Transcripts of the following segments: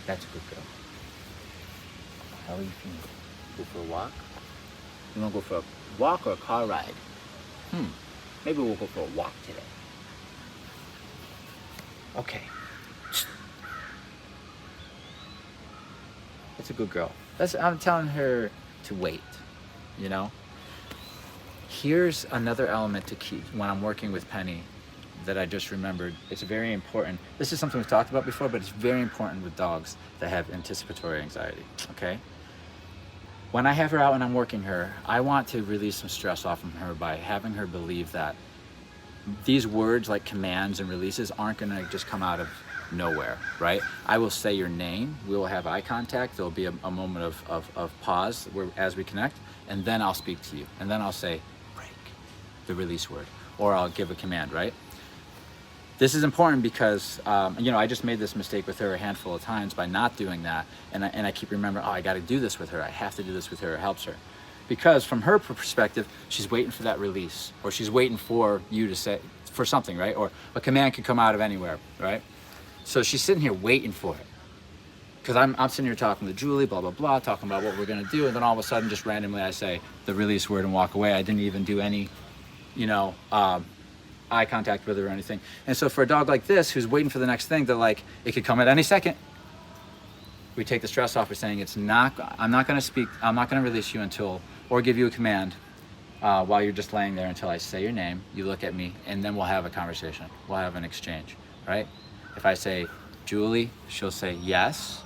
That's a good girl. How are you feeling? Go for a walk? You want to go for a walk or a car ride? Maybe we'll go for a walk today. Okay. That's a good girl. I'm telling her to wait, you know? Here's another element to keep when I'm working with Penny that I just remembered. It's very important. This is something we've talked about before, but it's very important with dogs that have anticipatory anxiety, okay? When I have her out and I'm working her, I want to release some stress off from her by having her believe that these words like commands and releases aren't gonna just come out of nowhere, right? I will say your name, we will have eye contact, there'll be a moment of pause as we connect, and then I'll speak to you. And then I'll say, break, the release word, or I'll give a command, right? This is important because, I just made this mistake with her a handful of times by not doing that. And I keep remembering, I got to do this with her. I have to do this with her. It helps her. Because from her perspective, she's waiting for that release, or she's waiting for you to say, for something, right? Or a command could come out of anywhere, right? So she's sitting here waiting for it. Because I'm sitting here talking to Julie, blah, blah, blah, talking about what we're going to do. And then all of a sudden, just randomly, I say the release word and walk away. I didn't even do any, eye contact with her or anything. And so for a dog like this, who's waiting for the next thing, it could come at any second. We take the stress off. We're saying I'm not going to speak, I'm not going to release you until, or give you a command while you're just laying there until I say your name, you look at me, and then we'll have a conversation. We'll have an exchange, right? If I say, Julie, she'll say yes,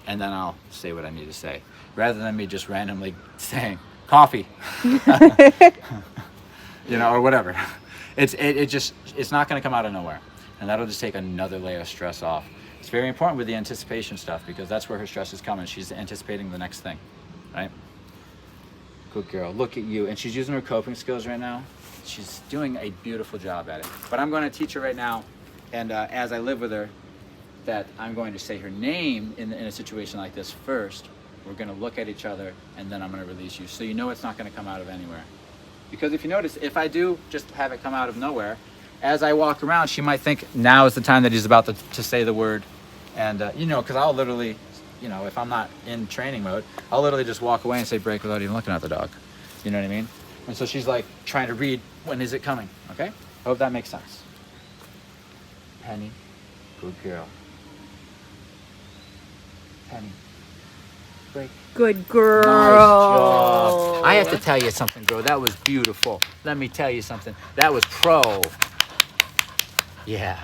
and then I'll say what I need to say. Rather than me just randomly saying, coffee, or whatever. It's not going to come out of nowhere, and that'll just take another layer of stress off. It's very important with the anticipation stuff because that's where her stress is coming. She's anticipating the next thing, right? Good girl. Look at you. And she's using her coping skills right now. She's doing a beautiful job at it. But I'm going to teach her right now, and as I live with her, that I'm going to say her name in a situation like this first. We're going to look at each other, and then I'm going to release you. So you know it's not going to come out of anywhere. Because if you notice, if I do just have it come out of nowhere, as I walk around, she might think now is the time that he's about to say the word. And, because I'll literally, if I'm not in training mode, I'll literally just walk away and say break without even looking at the dog. You know what I mean? And so she's like trying to read, when is it coming? Okay? I hope that makes sense. Penny, good girl. Penny, break. Good girl. Nice job. I have to tell you something, girl. That was beautiful. Let me tell you something. That was pro. Yeah.